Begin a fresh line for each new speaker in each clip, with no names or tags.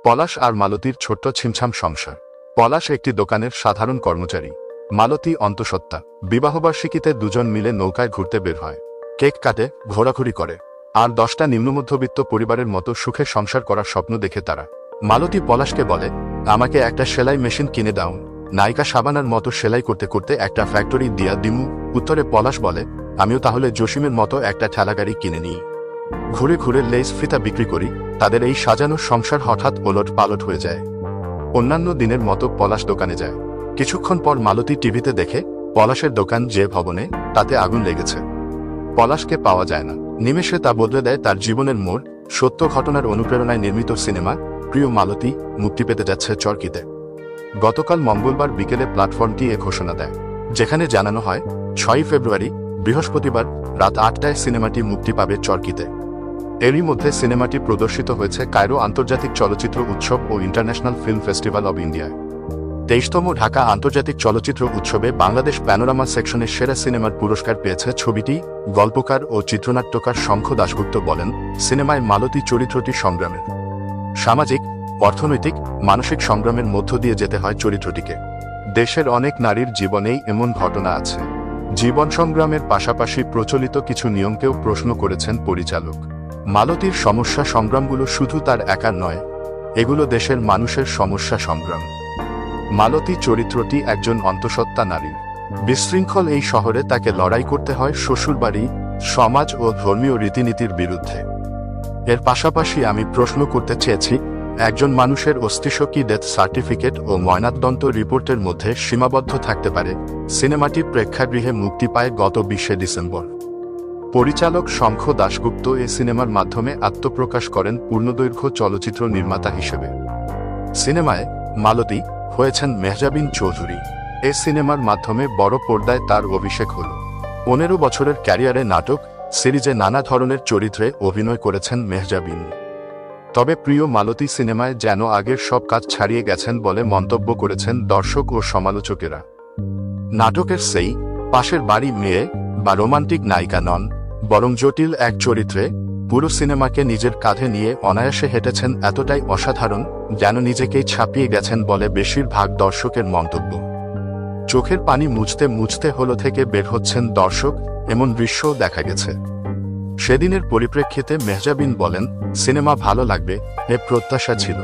পলাশ আর মালতীর ছোট্ট ছিমছাম সংসার। পলাশ একটি দোকানের সাধারণ কর্মচারী, মালতী অন্তঃসত্ত্বা। বিবাহবার্ষিকীতে দুজন মিলে নৌকায় ঘুরতে বের হয়, কেক কাটে, ঘোরাঘুরি করে, আর 10টা নিম্নমধ্যবিত্ত পরিবারের মতো সুখে সংসার করার স্বপ্ন দেখে তারা। মালতী পলাশকে বলে, আমাকে একটা সেলাই মেশিন কিনে দাও, নায়িকা শাবানার মতো সেলাই করতে করতে একটা ফ্যাক্টরি দিয়া দিমু। উত্তরে পলাশ বলে, আমিও তাহলে জসিমের মতো একটা ঠেলাগাড়ি কিনে নিই, ঘুরে ঘুরে লেস ফিতা বিক্রি করি। তাদের এই সাজানো সংসার হঠাৎ ওলট পালট হয়ে যায়। অন্যান্য দিনের মতো পলাশ দোকানে যায়। কিছুক্ষণ পর মালতী টিভিতে দেখে পলাশের দোকান যে ভবনে, তাতে আগুন লেগেছে। পলাশকে পাওয়া যায় না। নিমেষে তা বদলে দেয় তার জীবনের মোড়। সত্য ঘটনার অনুপ্রেরণায় নির্মিত সিনেমা প্রিয় মালতী মুক্তি পেতে যাচ্ছে চরকিতে। গতকাল মঙ্গলবার বিকেলে প্ল্যাটফর্মটি এ ঘোষণা দেয়, যেখানে জানানো হয় 6 ফেব্রুয়ারি বৃহস্পতিবার রাত 8টায় সিনেমাটি মুক্তি পাবে চরকিতে। এরই মধ্যে সিনেমাটি প্রদর্শিত হয়েছে কায়রো আন্তর্জাতিক চলচ্চিত্র উৎসব ও ইন্টারন্যাশনাল ফিল্ম ফেস্টিভ্যাল অব ইন্ডিয়ায়। 23তম ঢাকা আন্তর্জাতিক চলচ্চিত্র উৎসবে বাংলাদেশ প্যানোরামা সেকশনের সেরা সিনেমার পুরস্কার পেয়েছে ছবিটি। গল্পকার ও চিত্রনাট্যকার শঙ্খ দাশগুপ্ত বলেন, সিনেমায় মালতী চরিত্রটি সংগ্রামের, সামাজিক, অর্থনৈতিক, মানসিক সংগ্রামের মধ্য দিয়ে যেতে হয় চরিত্রটিকে। দেশের অনেক নারীর জীবনেই এমন ঘটনা আছে। জীবন সংগ্রামের পাশাপাশি প্রচলিত কিছু নিয়মকেও প্রশ্ন করেছেন পরিচালক। মালতীর সমস্যা সংগ্রামগুলো শুধু তার একার নয়, এগুলো দেশের মানুষের সমস্যা সংগ্রাম। মালতী চরিত্রটি একজন অন্তঃসত্ত্বা নারীর। বিশৃঙ্খল এই শহরে তাকে লড়াই করতে হয় শ্বশুরবাড়ি, সমাজ ও ধর্মীয় রীতিনীতির বিরুদ্ধে। এর পাশাপাশি আমি প্রশ্ন করতে চেয়েছি, একজন মানুষের অস্তিত্ব কি ডেথ সার্টিফিকেট ও ময়নাতদন্ত রিপোর্টের মধ্যে সীমাবদ্ধ থাকতে পারে? সিনেমাটি প্রেক্ষাগৃহে মুক্তি পায় গত 20 ডিসেম্বর। পরিচালক শঙ্খ দাশগুপ্ত এ সিনেমার মাধ্যমে আত্মপ্রকাশ করেন পূর্ণদৈর্ঘ্য চলচ্চিত্র নির্মাতা হিসেবে। সিনেমায় মালতী হয়েছেন মেহজাবিন চৌধুরী। এ সিনেমার মাধ্যমে বড় পর্দায় তার অভিষেক হল। 15 বছরের ক্যারিয়ারে নাটক, সিরিজে নানা ধরনের চরিত্রে অভিনয় করেছেন মেহজাবিন। তবে প্রিয় মালতী সিনেমায় যেন আগের সব কাজ ছাড়িয়ে গেছেন বলে মন্তব্য করেছেন দর্শক ও সমালোচকেরা। নাটকের সেই পাশের বাড়ি মেয়ে বা রোমান্টিক নায়িকা নন, বরং জটিল এক চরিত্রে পুরো সিনেমাকে নিজের কাঁধে নিয়ে অনায়াসে হেঁটেছেন। এতটাই অসাধারণ যেন নিজেকেই ছাপিয়ে গেছেন বলে বেশিরভাগ দর্শকের মন্তব্য। চোখের পানি মুছতে মুছতে হলো থেকে বের হচ্ছেন দর্শক, এমন দৃশ্যও দেখা গেছে। সেদিনের পরিপ্রেক্ষিতে মেহজাবিন বলেন, সিনেমা ভালো লাগবে এ প্রত্যাশা ছিল,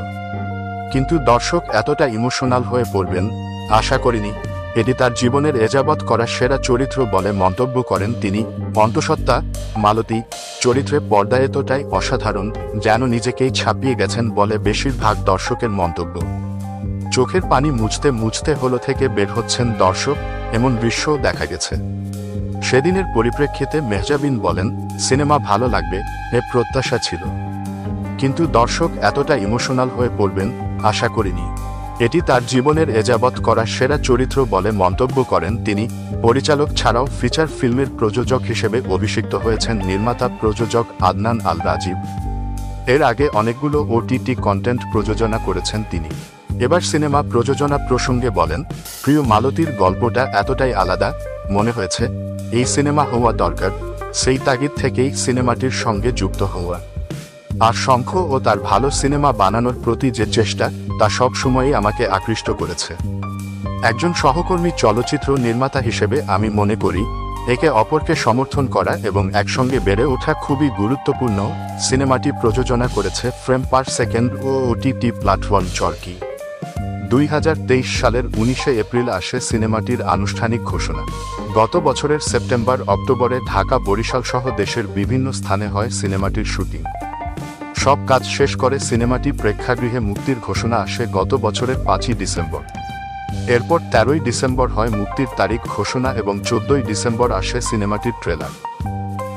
কিন্তু দর্শক এতটা ইমোশনাল হয়ে পড়বেন আশা করিনি। এটি তার জীবনের এযাবৎ করা সেরা চরিত্র বলে মন্তব্য করেন তিনি। অন্তঃসত্ত্বা মালতী চরিত্রে পর্দায় এতটাই অসাধারণ যেন নিজেকেই ছাপিয়ে গেছেন বলে বেশিরভাগ দর্শকের মন্তব্য। চোখের পানি মুছতে মুছতে হলো থেকে বের হচ্ছেন দর্শক, এমন দৃশ্যও দেখা গেছে। সেদিনের পরিপ্রেক্ষিতে মেহজাবিন বলেন, সিনেমা ভালো লাগবে এ প্রত্যাশা ছিল, কিন্তু দর্শক এতটা ইমোশনাল হয়ে পড়বেন আশা করিনি। এটি তার জীবনের এযাবৎ করা সেরা চরিত্র বলে মন্তব্য করেন তিনি। পরিচালক ছাড়াও ফিচার ফিল্মের প্রযোজক হিসেবে অভিষিক্ত হয়েছেন নির্মাতা প্রযোজক আদনান আল রাজীব। এর আগে অনেকগুলো OTT কন্টেন্ট প্রযোজনা করেছেন তিনি। এবার সিনেমা প্রযোজনা প্রসঙ্গে বলেন, প্রিয় মালতীর গল্পটা এতটাই আলাদা মনে হয়েছে, এই সিনেমা হওয়া দরকার। সেই তাগিদ থেকেই সিনেমাটির সঙ্গে যুক্ত হওয়া। আর শঙ্খ ও তার ভালো সিনেমা বানানোর প্রতি যে চেষ্টা, তা সব সময়ই আমাকে আকৃষ্ট করেছে। একজন সহকর্মী চলচ্চিত্র নির্মাতা হিসেবে আমি মনে করি একে অপরকে সমর্থন করা এবং একসঙ্গে বেড়ে ওঠা খুবই গুরুত্বপূর্ণ। সিনেমাটি প্রযোজনা করেছে ফ্রেম পার সেকেন্ড ও OTT প্ল্যাটফর্ম চরকি। 2023 সালের 19 এপ্রিল আসে সিনেমাটির আনুষ্ঠানিক ঘোষণা। গত বছরের সেপ্টেম্বর অক্টোবরে ঢাকা, বরিশাল সহ দেশের বিভিন্ন স্থানে হয় সিনেমাটির শুটিং। সব কাজ শেষ করে সিনেমাটি প্রেক্ষাগৃহে মুক্তির ঘোষণা আসে গত বছরের 5 ডিসেম্বর। এরপর 13 ডিসেম্বর হয় মুক্তির তারিখ ঘোষণা এবং 14 ডিসেম্বর আসে সিনেমাটির ট্রেলার।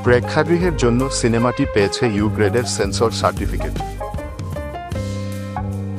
প্রেক্ষাগৃহের জন্য সিনেমাটি পেয়েছে ইউ গ্রেডের সেন্সর সার্টিফিকেট।